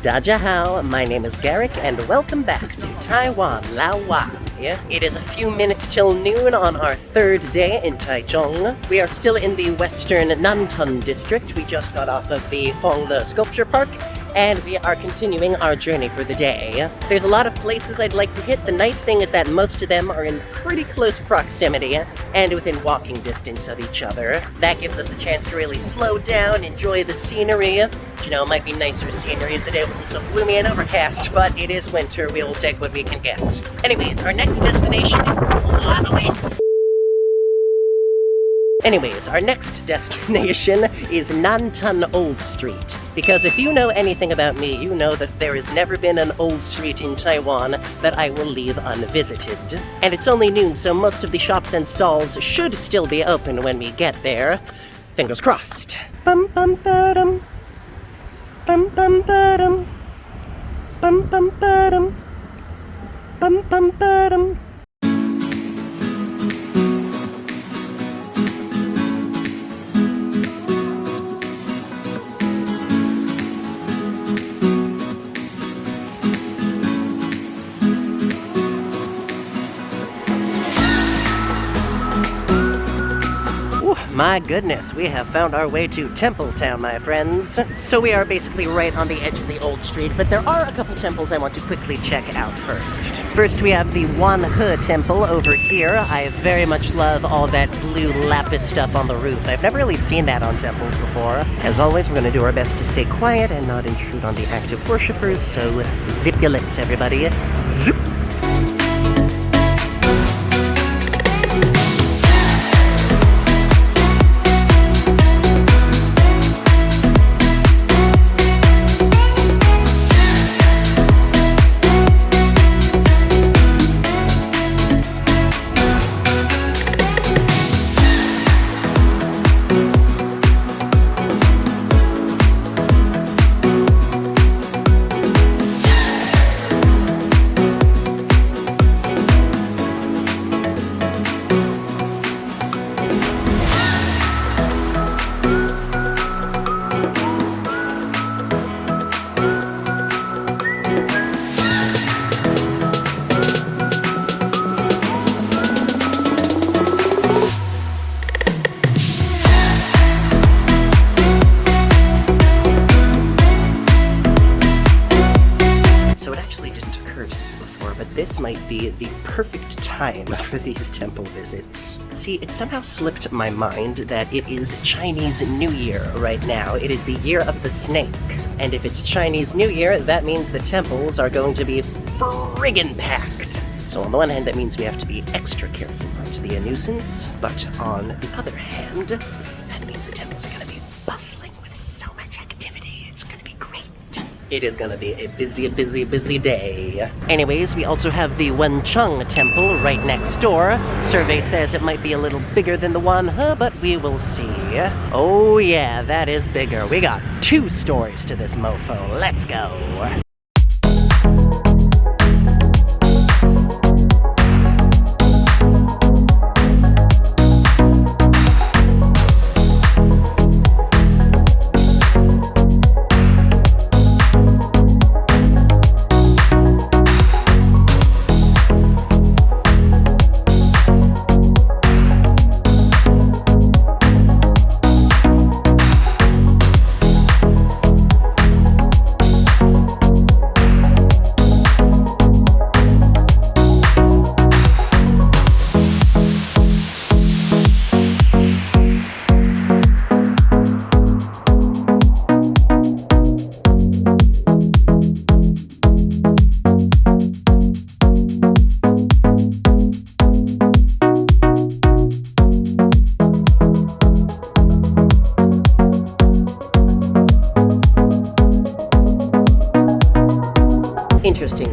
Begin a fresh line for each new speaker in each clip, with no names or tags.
Dajahao, my name is Garrick, and welcome back to Taiwan, Laowa. It is a few minutes till noon on our third day in Taichung. We are still in the western Nanton district. We just got off of the Fengde Sculpture Park, and we are continuing our journey for the day. There's a lot of places I'd like to hit. The nice thing is that most of them are in pretty close proximity and within walking distance of each other. That gives us a chance to really slow down, enjoy the scenery. It might be nicer scenery if the day wasn't so gloomy and overcast, but it is winter. We will take what we can get. Anyways, our next destination... Anyways, our next destination is Nanton Old Street. Because if you know anything about me, you know that there has never been an old street in Taiwan that I will leave unvisited. And it's only noon, so most of the shops and stalls should still be open when we get there. Fingers crossed. Bum bum ba-dum. Bum bum ba-dum. Bum bum ba-dum. Bum bum ba-dum. My goodness, we have found our way to Temple Town, my friends. So we are basically right on the edge of the old street, but there are a couple temples I want to quickly check out first. First, we have the Wen-He Temple over here. I very much love all that blue lapis stuff on the roof. I've never really seen that on temples before. As always, we're going to do our best to stay quiet and not intrude on the active worshippers, so zip your lips, everybody. Zoop. This might be the perfect time for these temple visits. See, it somehow slipped my mind that it is Chinese New Year right now. It is the year of the snake. And if it's Chinese New Year, that means the temples are going to be friggin' packed. So on the one hand, that means we have to be extra careful not to be a nuisance, but on the other hand, that means the temples are going to be bustling with so much activity. It's going to be great. It is gonna be a busy day. Anyways, we also have the Wen-Xin temple right next door. Survey says it might be a little bigger than the Wen-He, but we will see. Oh yeah, that is bigger. We got 2 stories to this mofo. Let's go.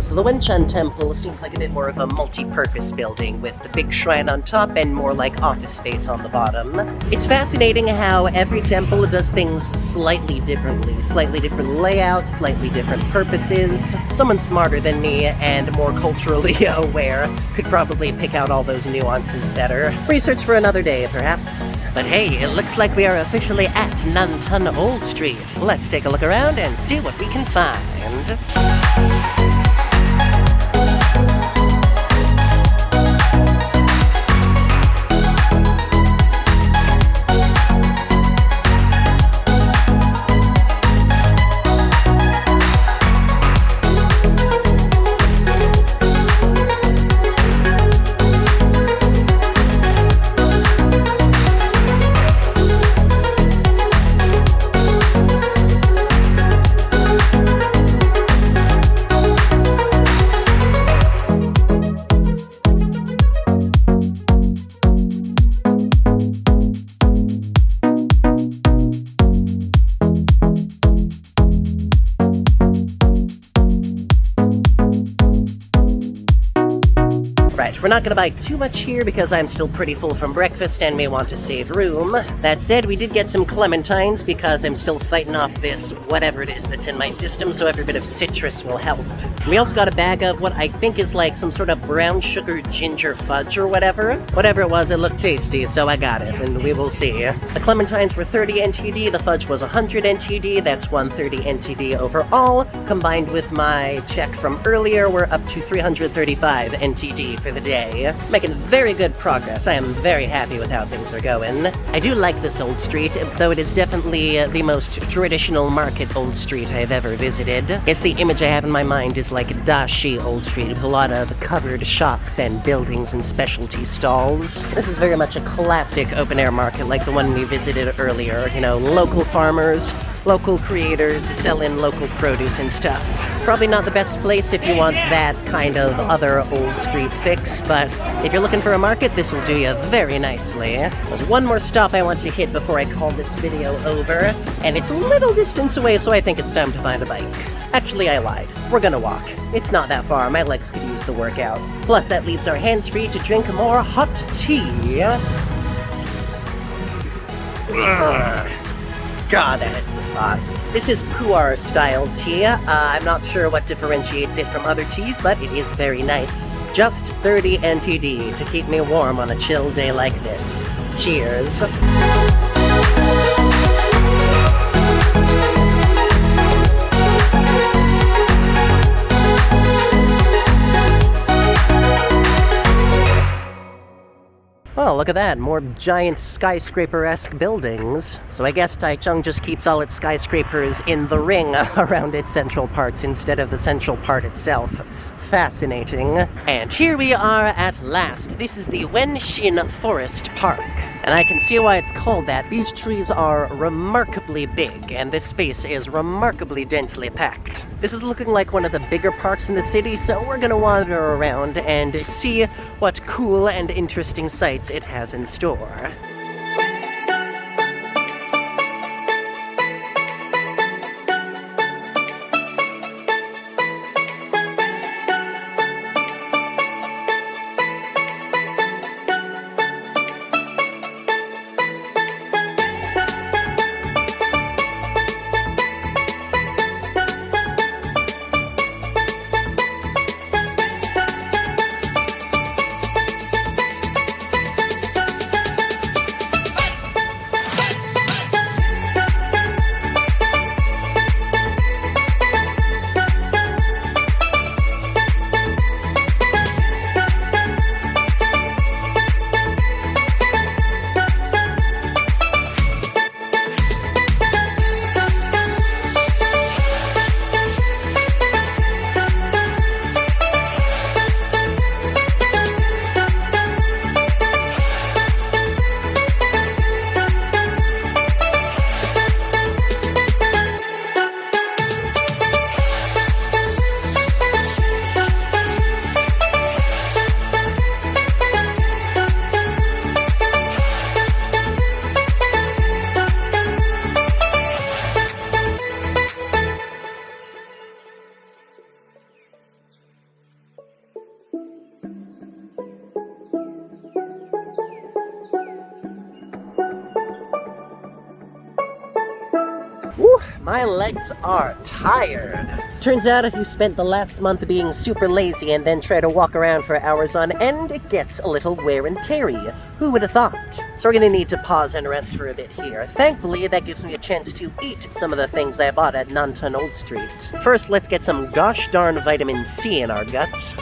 So the Wen-Xin temple seems like a bit more of a multi-purpose building with a big shrine on top and more like office space on the bottom. It's fascinating how every temple does things slightly differently. Slightly different layouts, slightly different purposes. Someone smarter than me and more culturally aware could probably pick out all those nuances better. Research for another day, perhaps. But hey, it looks like we are officially at Nantan Old Street. Let's take a look around and see what we can find. We're not gonna buy too much here because I'm still pretty full from breakfast and may want to save room. That said, we did get some clementines because I'm still fighting off this whatever it is that's in my system, so every bit of citrus will help. We also got a bag of what I think is like some sort of brown sugar ginger fudge or whatever. Whatever it was, it looked tasty, so I got it, and we will see. The clementines were 30 NTD, the fudge was 100 NTD, that's 130 NTD overall. Combined with my check from earlier, we're up to 335 NTD for the day. Making very good progress. I am very happy with how things are going. I do like this old street, though it is definitely the most traditional market old street I've ever visited. I guess the image I have in my mind is like Dashi Old Street with a lot of covered shops and buildings and specialty stalls. This is very much a classic open-air market like the one we visited earlier. You know, local farmers, local creators selling local produce and stuff. Probably not the best place if you want that kind of other old street fix, but if you're looking for a market, this will do you very nicely. There's one more stop I want to hit before I call this video over, and it's a little distance away, so I think it's time to find a bike. Actually, I lied. We're gonna walk. It's not that far, my legs could use the workout. Plus, that leaves our hands free to drink more hot tea. God, that hits the spot. This is pu'er-style tea. I'm not sure what differentiates it from other teas, but it is very nice. Just 30 NTD to keep me warm on a chill day like this. Cheers. Oh, look at that, more giant skyscraper-esque buildings. So I guess Taichung just keeps all its skyscrapers in the ring around its central parts instead of the central part itself. Fascinating. And here we are at last. This is the Wen-Xin Forest Park. And I can see why it's called that. These trees are remarkably big, and this space is remarkably densely packed. This is looking like one of the bigger parks in the city, so we're gonna wander around and see what cool and interesting sights it has in store. Whew, my legs are tired. Turns out if you spent the last month being super lazy and then try to walk around for hours on end, it gets a little wear and teary. Who would have thought? So we're gonna need to pause and rest for a bit here. Thankfully, that gives me a chance to eat some of the things I bought at Nanton Old Street. First, let's get some gosh darn vitamin C in our guts.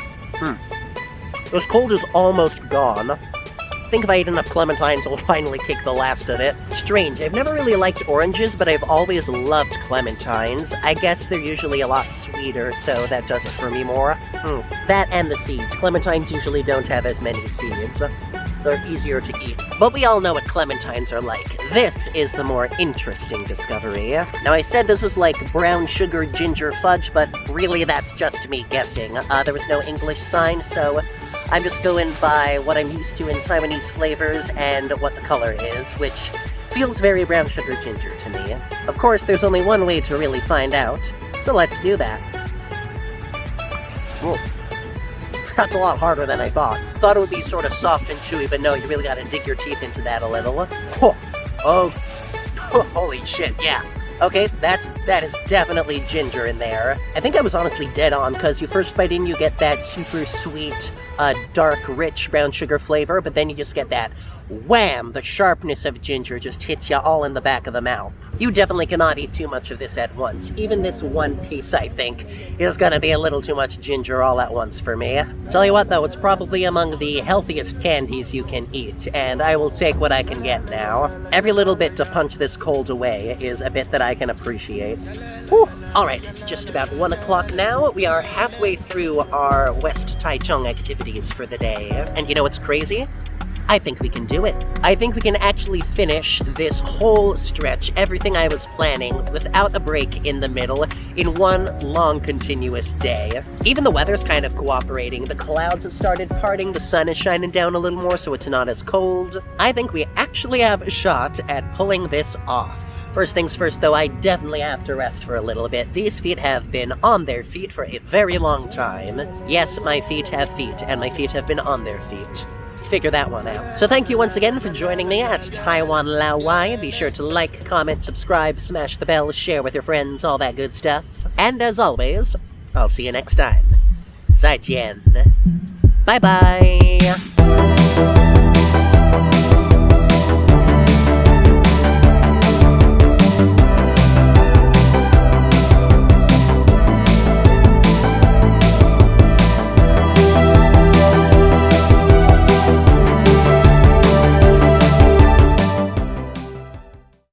This cold is almost gone. I think if I eat enough clementines, I'll finally kick the last of it. Strange, I've never really liked oranges, but I've always loved clementines. I guess they're usually a lot sweeter, so that does it for me more. That and the seeds. Clementines usually don't have as many seeds. They're easier to eat. But we all know what clementines are like. This is the more interesting discovery. Now, I said this was like brown sugar ginger fudge, but really that's just me guessing. There was no English sign, so I'm just going by what I'm used to in Taiwanese flavors and what the color is, which feels very brown sugar ginger to me. Of course, there's only one way to really find out, so let's do that. Whoa. That's a lot harder than I thought. Thought it would be sort of soft and chewy, but no, you really gotta dig your teeth into that a little. Oh, holy shit, yeah. Okay, that is definitely ginger in there. I think I was honestly dead on, because you first bite in, you get that super sweet, dark, rich brown sugar flavor, but then you just get that wham! The sharpness of ginger just hits you all in the back of the mouth. You definitely cannot eat too much of this at once. Even this one piece, I think, is gonna be a little too much ginger all at once for me. Tell you what, though, it's probably among the healthiest candies you can eat, and I will take what I can get now. Every little bit to punch this cold away is a bit that I can appreciate. Whew. Alright, it's just about 1 o'clock now. We are halfway through our West Taichung activities for the day. And you know what's crazy? I think we can do it. I think we can actually finish this whole stretch, everything I was planning, without a break in the middle, in one long continuous day. Even the weather's kind of cooperating. The clouds have started parting, the sun is shining down a little more so it's not as cold. I think we actually have a shot at pulling this off. First things first, though, I definitely have to rest for a little bit. These feet have been on their feet for a very long time. Yes, my feet have feet, and my feet have been on their feet. Figure that one out. So thank you once again for joining me at Taiwan Laowai. Be sure to like, comment, subscribe, smash the bell, share with your friends, all that good stuff. And as always, I'll see you next time. 再见. Bye-bye.